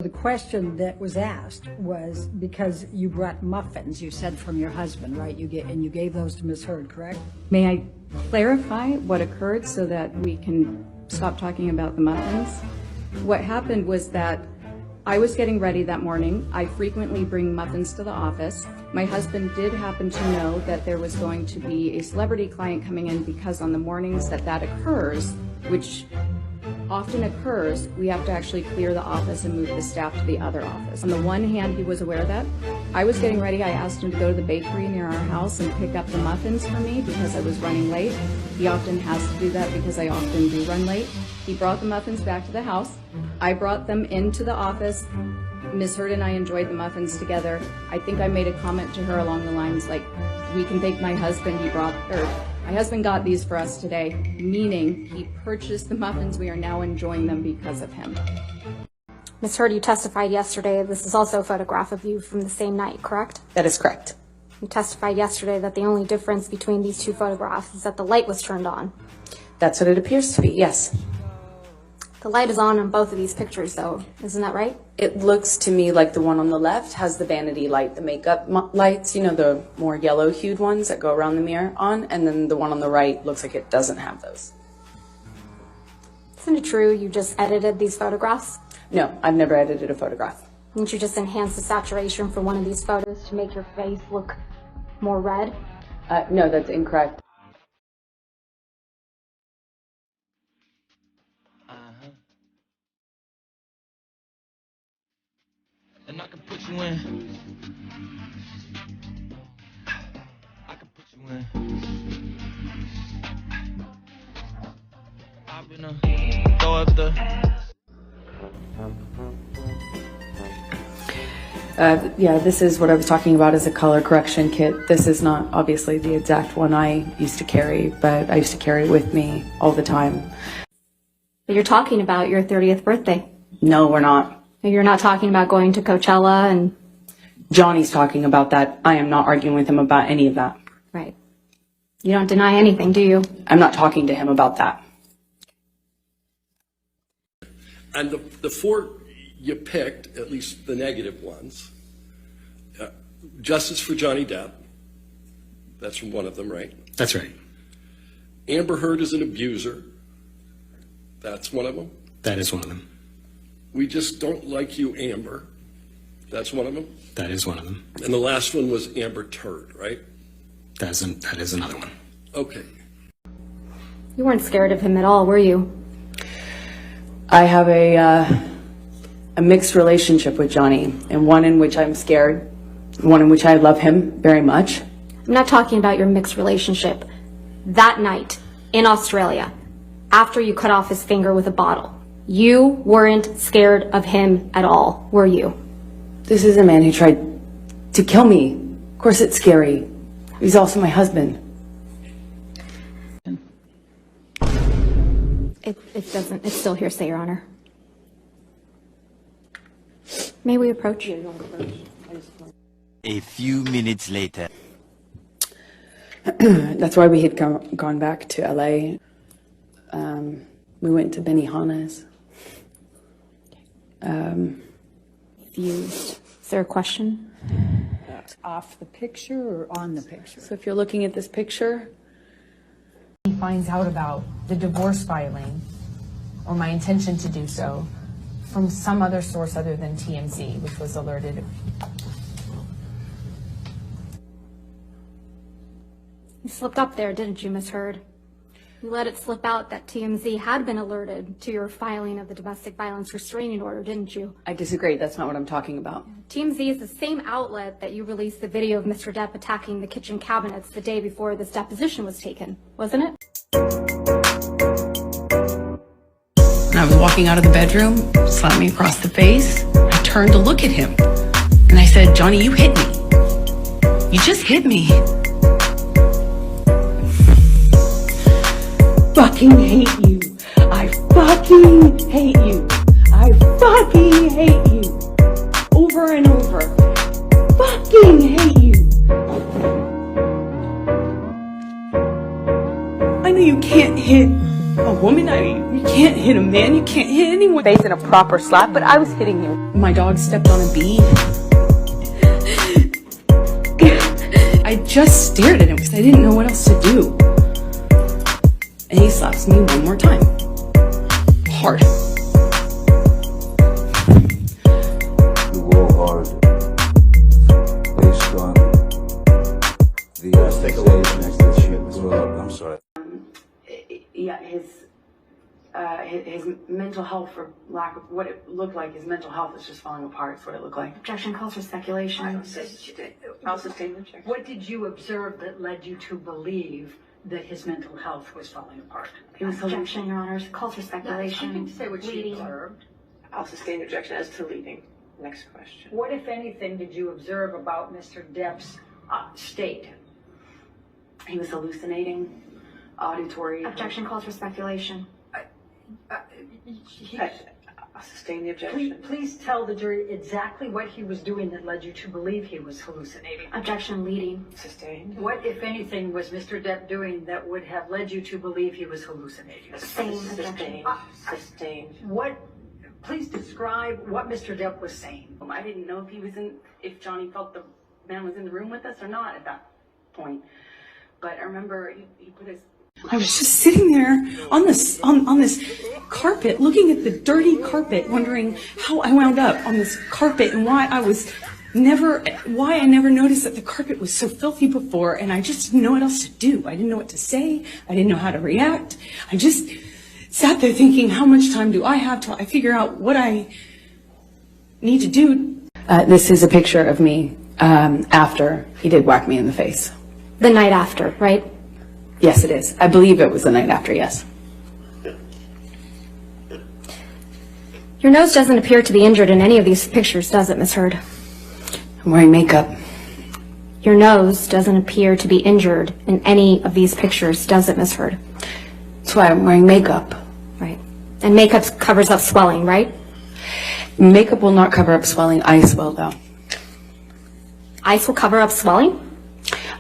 The question that was asked was because you brought muffins, you said, from your husband, right? You gave those to Ms. Hurd, correct? May I clarify what occurred so that we can stop talking about the muffins? What happened was that I was getting ready that morning. I frequently bring muffins to the office. My husband did happen to know that there was going to be a celebrity client coming in because on the mornings that occurs, which often occurs, we have to actually clear the office and move the staff to the other office. On the one hand, he was aware of that. I was getting ready. I asked him to go to the bakery near our house and pick up the muffins for me because I was running late. He often has to do that because I often do run late. He brought the muffins back to the house. I brought them into the office. Ms. Hurd and I enjoyed the muffins together. I think I made a comment to her along the lines like, we can thank my husband, my husband got these for us today, meaning he purchased the muffins. We are now enjoying them because of him. Ms. Hurd, you testified yesterday. This is also a photograph of you from the same night, correct? That is correct. You testified yesterday that the only difference between these two photographs is that the light was turned on. That's what it appears to be, yes. The light is on both of these pictures, though. Isn't that right? It looks to me like the one on the left has the vanity light, the makeup lights, you know, the more yellow-hued ones that go around the mirror on, and then the one on the right looks like it doesn't have those. Isn't it true you just edited these photographs? No, I've never edited a photograph. Didn't you just enhance the saturation for one of these photos to make your face look more red? No, that's incorrect. And I can put you in. I can put you in. I've been throw up the. Yeah, this is what I was talking about as a color correction kit. This is not obviously the exact one I used to carry, but I used to carry it with me all the time. But you're talking about your 30th birthday. No, we're not. You're not talking about going to Coachella and... Johnny's talking about that. I am not arguing with him about any of that. Right. You don't deny anything, do you? I'm not talking to him about that. And the four you picked, at least the negative ones, justice for Johnny Depp, that's from one of them, right? That's right. Amber Heard is an abuser, that's one of them. That is one of them. We just don't like you, Amber, that's one of them. That is one of them. And the last one was Amber Turd, right? That is another one. Okay. You weren't scared of him at all, were you? I have a mixed relationship with Johnny, and one in which I'm scared, one in which I love him very much. I'm not talking about your mixed relationship. That night in Australia, after you cut off his finger with a bottle, you weren't scared of him at all, were you? This is a man who tried to kill me. Of course it's scary. He's also my husband. It's still hearsay, Your Honor. May we approach? A few minutes later. That's why we had gone back to LA. We went to Benihana's. Is there a question? Off the picture or on the picture? So if you're looking at this picture, he finds out about the divorce filing or my intention to do so from some other source other than TMZ, which was alerted. You slipped up there, didn't you, Ms. Hurd? You let it slip out that TMZ had been alerted to your filing of the domestic violence restraining order, didn't you? I disagree. That's not what I'm talking about. TMZ is the same outlet that you released the video of Mr. Depp attacking the kitchen cabinets the day before this deposition was taken, wasn't it? When I was walking out of the bedroom, slapped me across the face. I turned to look at him, and I said, "Johnny, you hit me. You just hit me." Fucking hate you. I fucking hate you. I fucking hate you. Over and over. Fucking hate you. I know you can't hit a woman. You can't hit a man. You can't hit anyone. Face in a proper slap, but I was hitting you. My dog stepped on a bee. I just stared at him because I didn't know what else to do. And he slaps me one more time. Hard. You go hard based on the accusation that she brought up. I'm sorry. Yeah, his mental health, for lack of what it looked like, his mental health is just falling apart. Is what it looked like. Objection calls for speculation. I'll sustain the objection. What did you observe that led you to believe that his mental health was falling apart? Objection, Your Honors. Calls for speculation. You can say what you Leading. observed. I'll sustain the objection as to leading. Next question. What, if anything, did you observe about Mr. Depp's state? He was hallucinating, auditory. Objection calls for speculation. I'll sustain the objection. Please tell the jury exactly what he was doing that led you to believe he was hallucinating. Objection leading. Sustained. What, if anything, was Mr. Depp doing that would have led you to believe he was hallucinating? Same objection. Sustained. Sustained. Please describe what Mr. Depp was saying. I didn't know if Johnny felt the man was in the room with us or not at that point. But I remember he put his. I was just sitting there on this carpet, looking at the dirty carpet, wondering how I wound up on this carpet and why I never noticed that the carpet was so filthy before, and I just didn't know what else to do. I didn't know what to say. I didn't know how to react. I just sat there thinking, how much time do I have till I figure out what I need to do? This is a picture of me after he did whack me in the face. The night after, right? Yes, it is. I believe it was the night after, yes. Your nose doesn't appear to be injured in any of these pictures, does it, Miss Heard? I'm wearing makeup. Your nose doesn't appear to be injured in any of these pictures, does it, Miss Heard? That's why I'm wearing makeup. Right. And makeup covers up swelling, right? Makeup will not cover up swelling. Ice will, though. Ice will cover up swelling?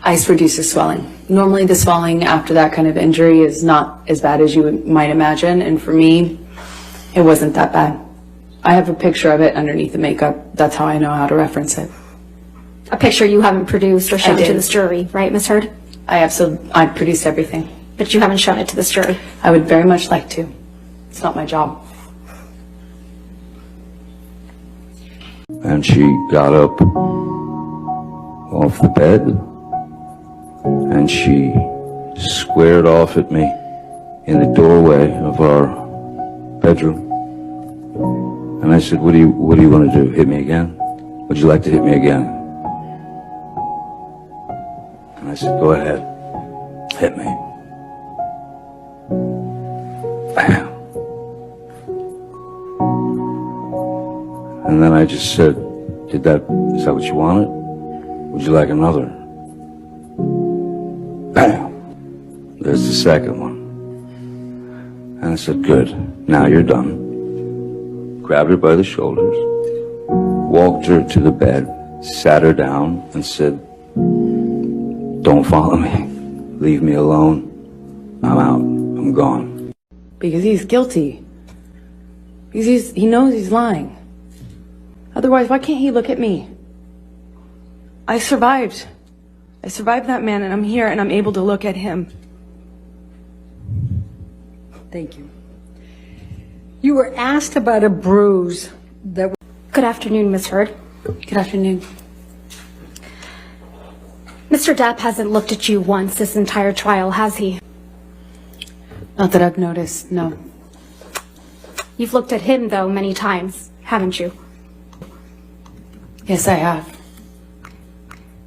Ice reduces swelling. Normally the swelling after that kind of injury is not as bad as you might imagine, and for me, it wasn't that bad. I have a picture of it underneath the makeup. That's how I know how to reference it. A picture you haven't produced or shown to this jury, right, Miss Heard? I produced everything. But you haven't shown it to this jury. I would very much like to. It's not my job. And she got up off the bed and she squared off at me in the doorway of our bedroom. And I said, what do you want to do? Hit me again? Would you like to hit me again? And I said, go ahead. Hit me. Bam. And then I just said, is that what you wanted? Would you like another? Bam. There's the second one. And I said, good, now you're done. Grabbed her by the shoulders, walked her to the bed, sat her down, and said, don't follow me. Leave me alone. I'm out. I'm gone. Because he's guilty. Because he knows he's lying. Otherwise, why can't he look at me? I survived. I survived that man, and I'm here, and I'm able to look at him. Thank you. You were asked about a bruise that... Good afternoon, Miss Heard. Good afternoon. Mr. Depp hasn't looked at you once this entire trial, has he? Not that I've noticed, no. You've looked at him, though, many times, haven't you? Yes, I have.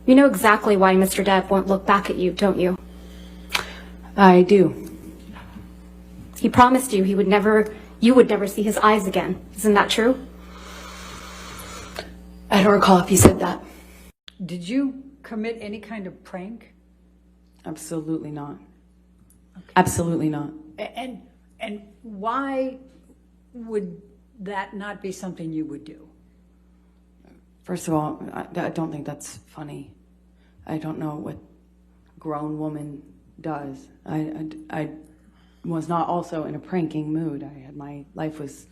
You know exactly why Mr. Depp won't look back at you, don't you? I do. He promised you you would never see his eyes again. Isn't that true? I don't recall if he said that. Did you commit any kind of prank? Absolutely not. Okay. Absolutely not. And why would that not be something you would do? First of all, I don't think that's funny. I don't know what a grown woman does. was not also in a pranking mood. My life was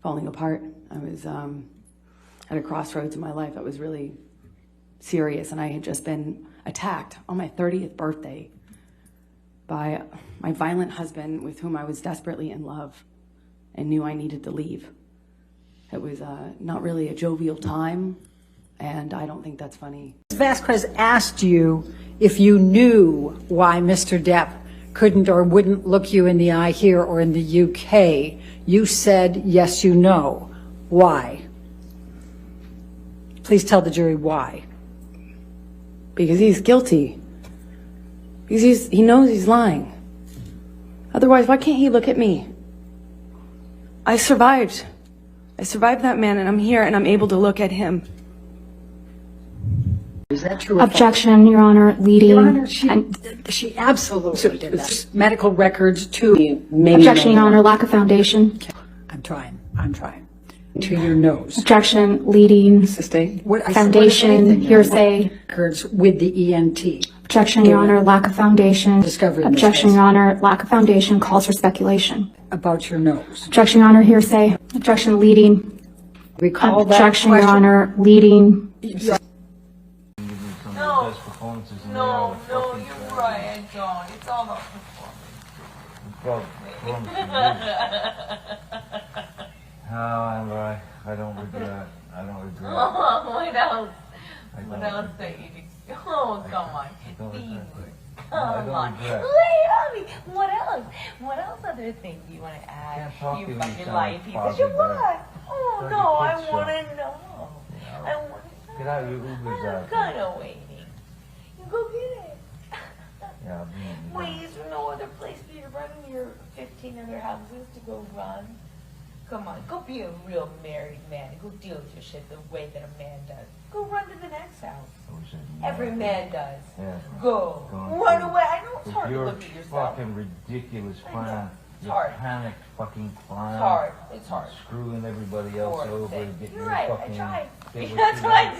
falling apart. I was at a crossroads in my life. I was really serious, and I had just been attacked on my 30th birthday by my violent husband with whom I was desperately in love and knew I needed to leave. It was not really a jovial time, and I don't think that's funny. Vasquez asked you if you knew why Mr. Depp couldn't or wouldn't look you in the eye here or in the UK. You said, yes, you know. Why? Please tell the jury why. Because he's guilty. Because he knows he's lying. Otherwise, why can't he look at me? I survived. I survived that man, and I'm here, and I'm able to look at him. Is that true? Objection, Your Honor, leading. Your Honor, she absolutely did that. Medical records too. Objection, Your Honor, lack of foundation. I'm trying. To your nose. Objection, leading. Foundation, hearsay. Records with the ENT. Objection, Your Honor, lack of foundation. Discovered in this Objection, case. Your Honor, lack of foundation calls for speculation. About your nose. Objection, Your Honor, hearsay. Objection, leading. Recall that Objection, Your question. Honor, leading. No, you're right, I don't. It's all about I don't regret. Oh, what else? What else that you do? Oh, come on. Come on. Lay on me. What else? What else other things you want to add? You fucking lying piece of shit. What? Oh, no, I want to know. I want to know. Get out your Ubers I'm kind of waiting. You go get it. Yeah, Wait, is there no other place for you to run in your 15 other houses to go run? Come on, go be a real married man. Go deal with your shit the way that a man does. Go run to the next house. Every man does. Yeah. Go. Run away. I know it's hard to look at yourself. Fucking ridiculous I know. plan. It's hard. Panic fucking plan. It's hard. It's hard. Screwing everybody else Poor over. thing. Get You're your right. I fucking- tried. get what That's you what I want.